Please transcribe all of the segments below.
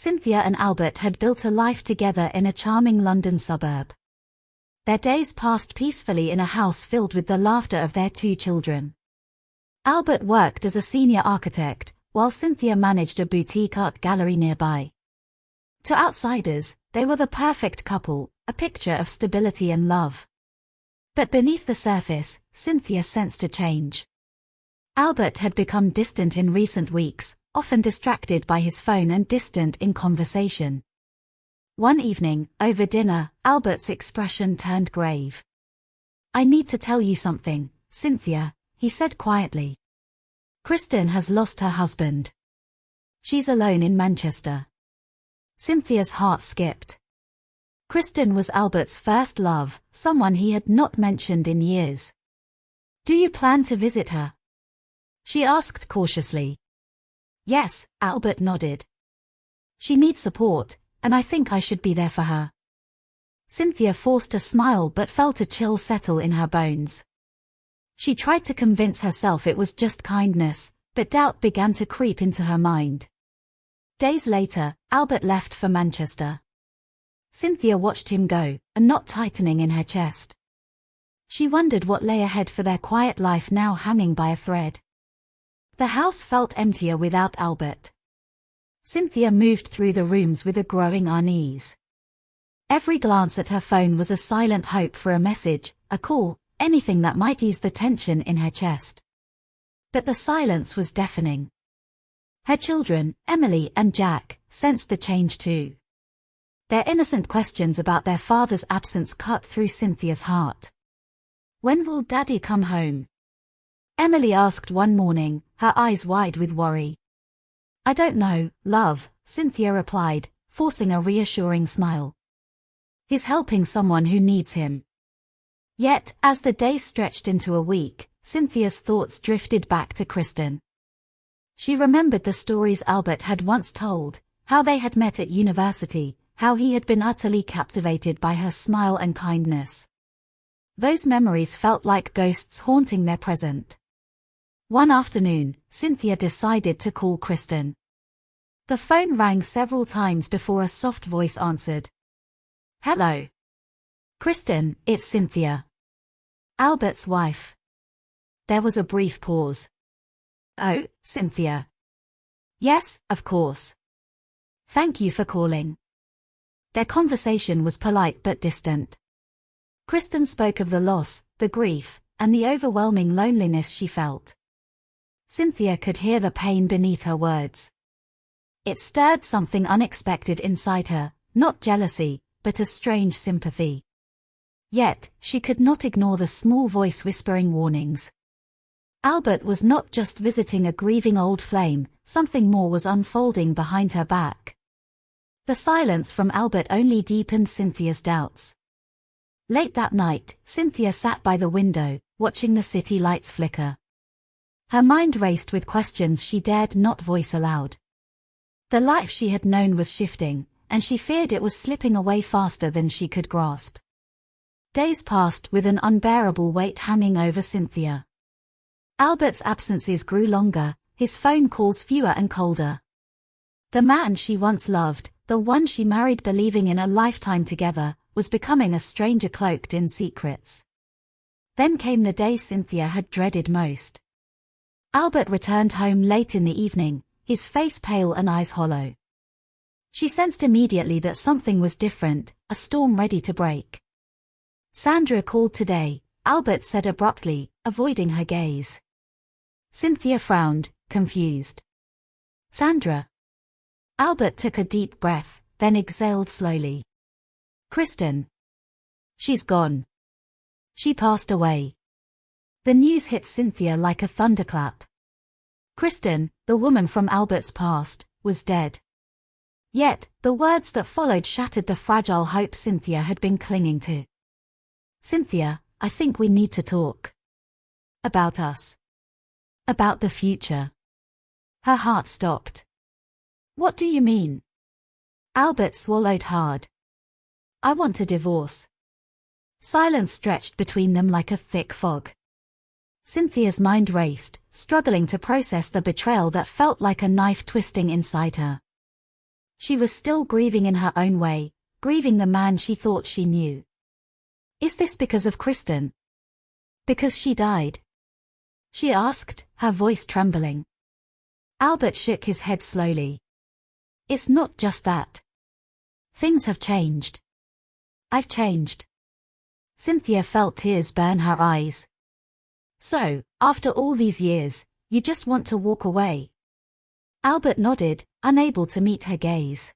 Cynthia and Albert had built a life together in a charming London suburb. Their days passed peacefully in a house filled with the laughter of their 2 children. Albert worked as a senior architect, while Cynthia managed a boutique art gallery nearby. To outsiders, they were the perfect couple, a picture of stability and love. But beneath the surface, Cynthia sensed a change. Albert had become distant in recent weeks, often distracted by his phone and distant in conversation. One evening, over dinner, Albert's expression turned grave. "I need to tell you something, Cynthia," he said quietly. "Kristen has lost her husband. She's alone in Manchester." Cynthia's heart skipped. Kristen was Albert's first love, someone he had not mentioned in years. "Do you plan to visit her?" she asked cautiously. "Yes," Albert nodded. "She needs support, and I think I should be there for her." Cynthia forced a smile but felt a chill settle in her bones. She tried to convince herself it was just kindness, but doubt began to creep into her mind. Days later, Albert left for Manchester. Cynthia watched him go, a knot tightening in her chest. She wondered what lay ahead for their quiet life now hanging by a thread. The house felt emptier without Albert. Cynthia moved through the rooms with a growing unease. Every glance at her phone was a silent hope for a message, a call, anything that might ease the tension in her chest. But the silence was deafening. Her children, Emily and Jack, sensed the change too. Their innocent questions about their father's absence cut through Cynthia's heart. "When will Daddy come home?" Emily asked one morning, her eyes wide with worry. "I don't know, love," Cynthia replied, forcing a reassuring smile. "He's helping someone who needs him." Yet, as the days stretched into a week, Cynthia's thoughts drifted back to Kristen. She remembered the stories Albert had once told, how they had met at university, how he had been utterly captivated by her smile and kindness. Those memories felt like ghosts haunting their present. One afternoon, Cynthia decided to call Kristen. The phone rang several times before a soft voice answered. "Hello. Kristen, it's Cynthia. Albert's wife." There was a brief pause. "Oh, Cynthia." "Yes, of course. Thank you for calling." Their conversation was polite but distant. Kristen spoke of the loss, the grief, and the overwhelming loneliness she felt. Cynthia could hear the pain beneath her words. It stirred something unexpected inside her, not jealousy, but a strange sympathy. Yet, she could not ignore the small voice whispering warnings. Albert was not just visiting a grieving old flame, something more was unfolding behind her back. The silence from Albert only deepened Cynthia's doubts. Late that night, Cynthia sat by the window, watching the city lights flicker. Her mind raced with questions she dared not voice aloud. The life she had known was shifting, and she feared it was slipping away faster than she could grasp. Days passed with an unbearable weight hanging over Cynthia. Albert's absences grew longer, his phone calls fewer and colder. The man she once loved, the one she married believing in a lifetime together, was becoming a stranger cloaked in secrets. Then came the day Cynthia had dreaded most. Albert returned home late in the evening, his face pale and eyes hollow. She sensed immediately that something was different, a storm ready to break. "Sandra called today," Albert said abruptly, avoiding her gaze. Cynthia frowned, confused. "Sandra?" Albert took a deep breath, then exhaled slowly. "Kristen. She's gone. She passed away." The news hit Cynthia like a thunderclap. Kristen, the woman from Albert's past, was dead. Yet, the words that followed shattered the fragile hope Cynthia had been clinging to. "Cynthia, I think we need to talk. About us. About the future." Her heart stopped. "What do you mean?" Albert swallowed hard. "I want a divorce." Silence stretched between them like a thick fog. Cynthia's mind raced, struggling to process the betrayal that felt like a knife twisting inside her. She was still grieving in her own way, grieving the man she thought she knew. Is this because of Kristen? Because she died? She asked, her voice trembling. Albert shook his head slowly. It's not just that. Things have changed. I've changed. Cynthia felt tears burn her eyes. So, after all these years, you just want to walk away? Albert nodded, unable to meet her gaze.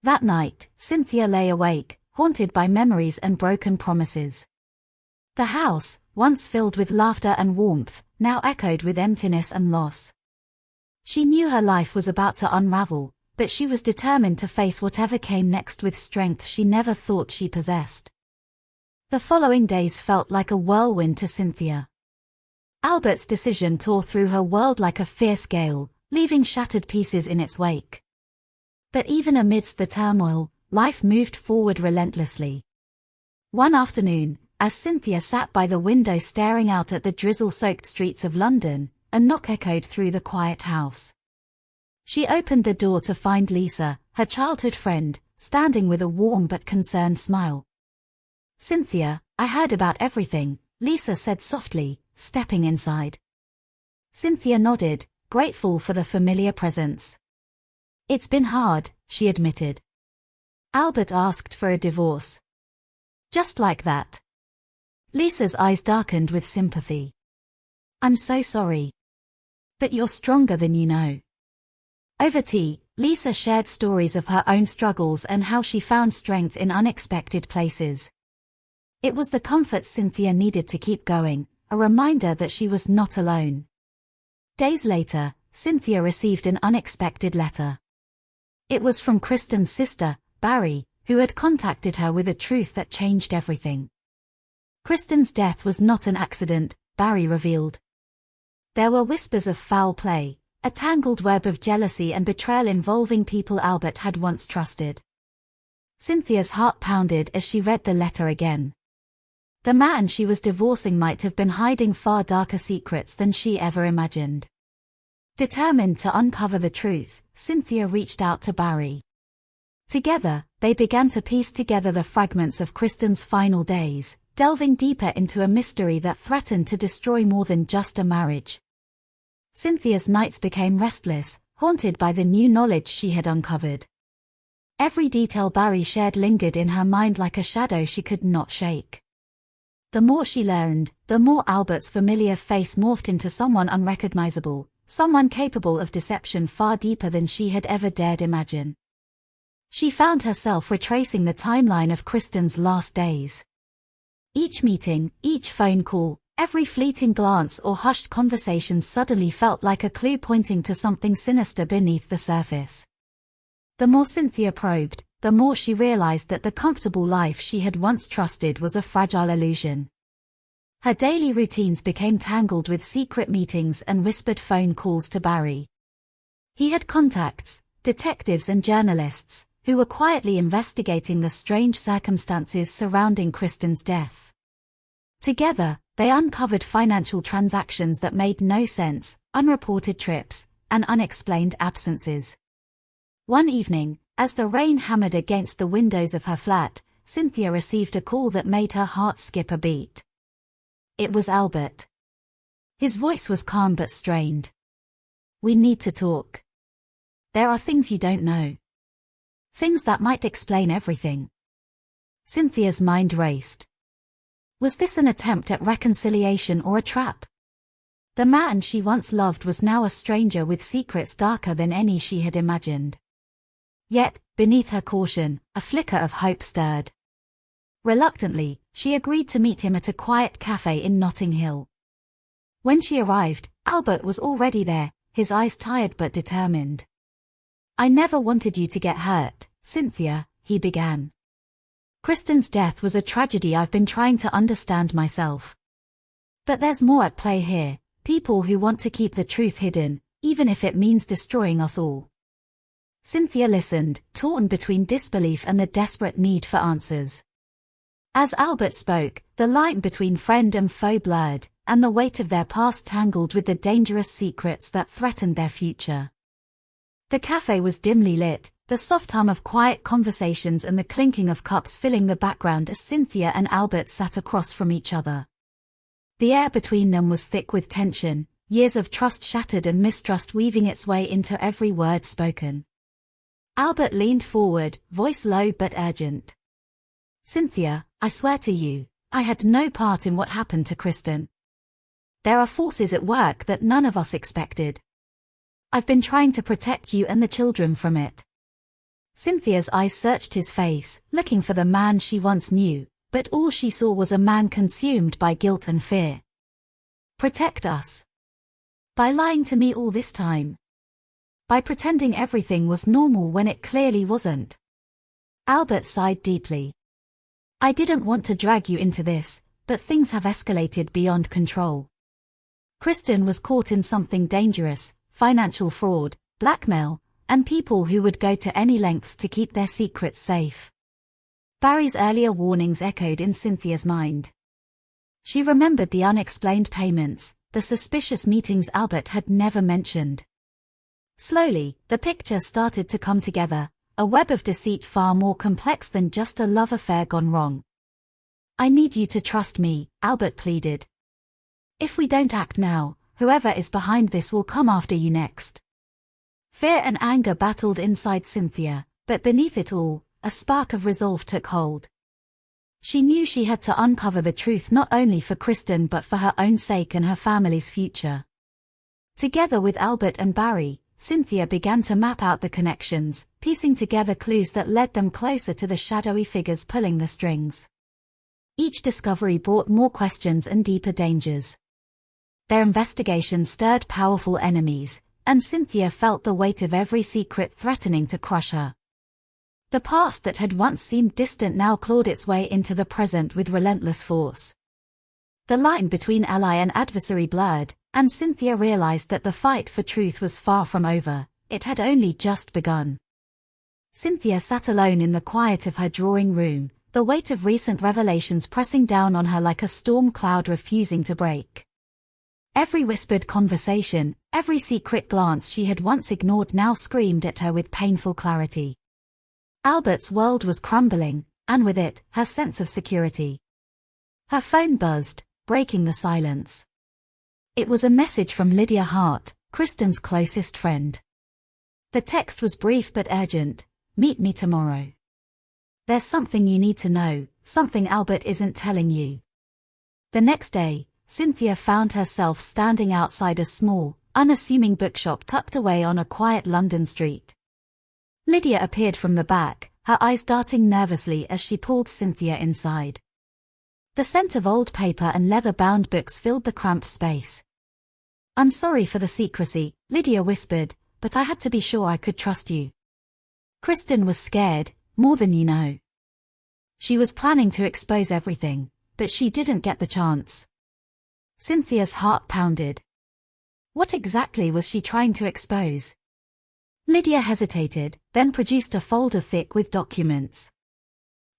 That night, Cynthia lay awake, haunted by memories and broken promises. The house, once filled with laughter and warmth, now echoed with emptiness and loss. She knew her life was about to unravel, but she was determined to face whatever came next with strength she never thought she possessed. The following days felt like a whirlwind to Cynthia. Albert's decision tore through her world like a fierce gale, leaving shattered pieces in its wake. But even amidst the turmoil, life moved forward relentlessly. One afternoon, as Cynthia sat by the window staring out at the drizzle-soaked streets of London, a knock echoed through the quiet house. She opened the door to find Lisa, her childhood friend, standing with a warm but concerned smile. Cynthia, I heard about everything, Lisa said softly, stepping inside. Cynthia nodded, grateful for the familiar presence. It's been hard, she admitted. Albert asked for a divorce. Just like that. Lisa's eyes darkened with sympathy. I'm so sorry. But you're stronger than you know. Over tea, Lisa shared stories of her own struggles and how she found strength in unexpected places. It was the comfort Cynthia needed to keep going, a reminder that she was not alone. Days later, Cynthia received an unexpected letter. It was from Kristen's sister, Barry, who had contacted her with a truth that changed everything. Kristen's death was not an accident, Barry revealed. There were whispers of foul play, a tangled web of jealousy and betrayal involving people Albert had once trusted. Cynthia's heart pounded as she read the letter again. The man she was divorcing might have been hiding far darker secrets than she ever imagined. Determined to uncover the truth, Cynthia reached out to Barry. Together, they began to piece together the fragments of Kristen's final days, delving deeper into a mystery that threatened to destroy more than just a marriage. Cynthia's nights became restless, haunted by the new knowledge she had uncovered. Every detail Barry shared lingered in her mind like a shadow she could not shake. The more she learned, the more Albert's familiar face morphed into someone unrecognizable, someone capable of deception far deeper than she had ever dared imagine. She found herself retracing the timeline of Kristen's last days. Each meeting, each phone call, every fleeting glance or hushed conversation suddenly felt like a clue pointing to something sinister beneath the surface. The more Cynthia probed, the more she realized that the comfortable life she had once trusted was a fragile illusion. Her daily routines became tangled with secret meetings and whispered phone calls to Barry. He had contacts, detectives and journalists, who were quietly investigating the strange circumstances surrounding Kristen's death. Together, they uncovered financial transactions that made no sense, unreported trips, and unexplained absences. One evening, as the rain hammered against the windows of her flat, Cynthia received a call that made her heart skip a beat. It was Albert. His voice was calm but strained. We need to talk. There are things you don't know. Things that might explain everything. Cynthia's mind raced. Was this an attempt at reconciliation or a trap? The man she once loved was now a stranger with secrets darker than any she had imagined. Yet, beneath her caution, a flicker of hope stirred. Reluctantly, she agreed to meet him at a quiet cafe in Notting Hill. When she arrived, Albert was already there, his eyes tired but determined. I never wanted you to get hurt, Cynthia, he began. Kristen's death was a tragedy I've been trying to understand myself. But there's more at play here, people who want to keep the truth hidden, even if it means destroying us all. Cynthia listened, torn between disbelief and the desperate need for answers. As Albert spoke, the line between friend and foe blurred, and the weight of their past tangled with the dangerous secrets that threatened their future. The cafe was dimly lit, the soft hum of quiet conversations and the clinking of cups filling the background as Cynthia and Albert sat across from each other. The air between them was thick with tension, years of trust shattered and mistrust weaving its way into every word spoken. Albert leaned forward, voice low but urgent. "Cynthia, I swear to you, I had no part in what happened to Kristen. There are forces at work that none of us expected. I've been trying to protect you and the children from it." Cynthia's eyes searched his face, looking for the man she once knew, but all she saw was a man consumed by guilt and fear. "Protect us? By lying to me all this time? By pretending everything was normal when it clearly wasn't?" Albert sighed deeply. "I didn't want to drag you into this, but things have escalated beyond control. Kristen was caught in something dangerous, financial fraud, blackmail, and people who would go to any lengths to keep their secrets safe." Barry's earlier warnings echoed in Cynthia's mind. She remembered the unexplained payments, the suspicious meetings Albert had never mentioned. Slowly, the picture started to come together, a web of deceit far more complex than just a love affair gone wrong. "I need you to trust me," Albert pleaded. "If we don't act now, whoever is behind this will come after you next." Fear and anger battled inside Cynthia, but beneath it all, a spark of resolve took hold. She knew she had to uncover the truth not only for Kristen but for her own sake and her family's future. Together with Albert and Barry, Cynthia began to map out the connections, piecing together clues that led them closer to the shadowy figures pulling the strings. Each discovery brought more questions and deeper dangers. Their investigation stirred powerful enemies, and Cynthia felt the weight of every secret threatening to crush her. The past that had once seemed distant now clawed its way into the present with relentless force. The line between ally and adversary blurred, and Cynthia realized that the fight for truth was far from over. It had only just begun. Cynthia sat alone in the quiet of her drawing room, the weight of recent revelations pressing down on her like a storm cloud refusing to break. Every whispered conversation, every secret glance she had once ignored now screamed at her with painful clarity. Albert's world was crumbling, and with it, her sense of security. Her phone buzzed, breaking the silence. It was a message from Lydia Hart, Kristen's closest friend. The text was brief but urgent. "Meet me tomorrow. There's something you need to know, something Albert isn't telling you." The next day, Cynthia found herself standing outside a small, unassuming bookshop tucked away on a quiet London street. Lydia appeared from the back, her eyes darting nervously as she pulled Cynthia inside. The scent of old paper and leather-bound books filled the cramped space. "I'm sorry for the secrecy," Lydia whispered, "but I had to be sure I could trust you. Kristen was scared, more than you know. She was planning to expose everything, but she didn't get the chance." Cynthia's heart pounded. What exactly was she trying to expose? Lydia hesitated, then produced a folder thick with documents.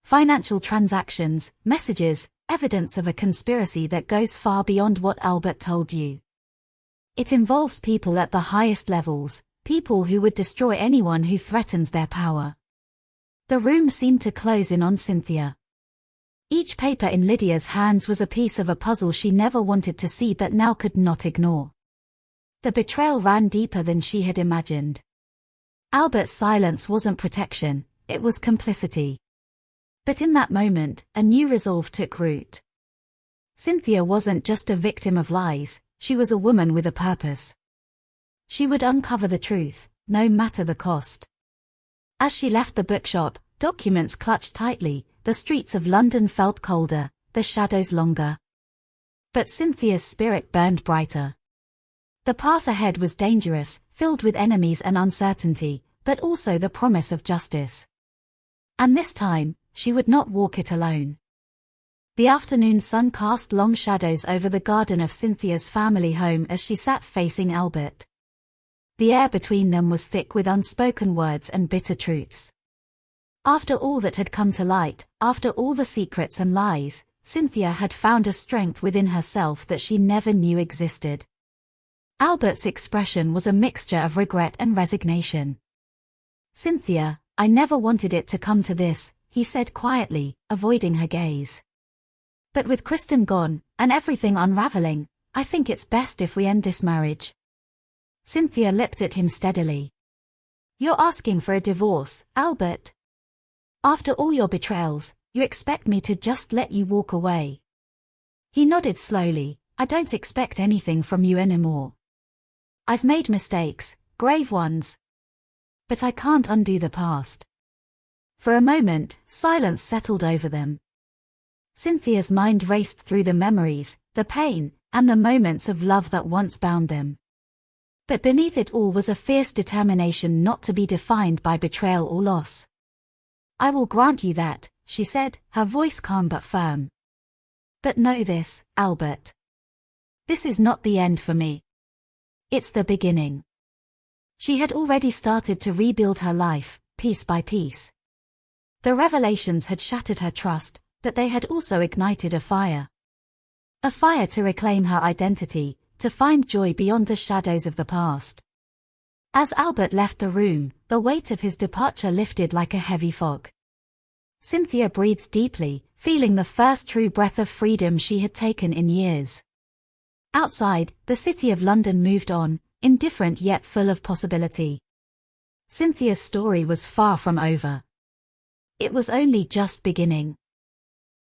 Financial transactions, messages, evidence of a conspiracy that goes far beyond what Albert told you. It involves people at the highest levels, people who would destroy anyone who threatens their power. The room seemed to close in on Cynthia. Each paper in Lydia's hands was a piece of a puzzle she never wanted to see but now could not ignore. The betrayal ran deeper than she had imagined. Albert's silence wasn't protection, it was complicity. But in that moment, a new resolve took root. Cynthia wasn't just a victim of lies, she was a woman with a purpose. She would uncover the truth, no matter the cost. As she left the bookshop, documents clutched tightly, the streets of London felt colder, the shadows longer. But Cynthia's spirit burned brighter. The path ahead was dangerous, filled with enemies and uncertainty, but also the promise of justice. And this time, she would not walk it alone. The afternoon sun cast long shadows over the garden of Cynthia's family home as she sat facing Albert. The air between them was thick with unspoken words and bitter truths. After all that had come to light, after all the secrets and lies, Cynthia had found a strength within herself that she never knew existed. Albert's expression was a mixture of regret and resignation. Cynthia, I never wanted it to come to this, he said quietly, avoiding her gaze. But with Kristen gone, and everything unraveling, I think it's best if we end this marriage. Cynthia looked at him steadily. You're asking for a divorce, Albert? After all your betrayals, you expect me to just let you walk away? He nodded slowly. I don't expect anything from you anymore. I've made mistakes, grave ones. But I can't undo the past. For a moment, silence settled over them. Cynthia's mind raced through the memories, the pain, and the moments of love that once bound them. But beneath it all was a fierce determination not to be defined by betrayal or loss. I will grant you that, she said, her voice calm but firm. But know this, Albert. This is not the end for me. It's the beginning. She had already started to rebuild her life, piece by piece. The revelations had shattered her trust, but they had also ignited a fire. A fire to reclaim her identity, to find joy beyond the shadows of the past. As Albert left the room, the weight of his departure lifted like a heavy fog. Cynthia breathed deeply, feeling the first true breath of freedom she had taken in years. Outside, the city of London moved on, indifferent yet full of possibility. Cynthia's story was far from over. It was only just beginning.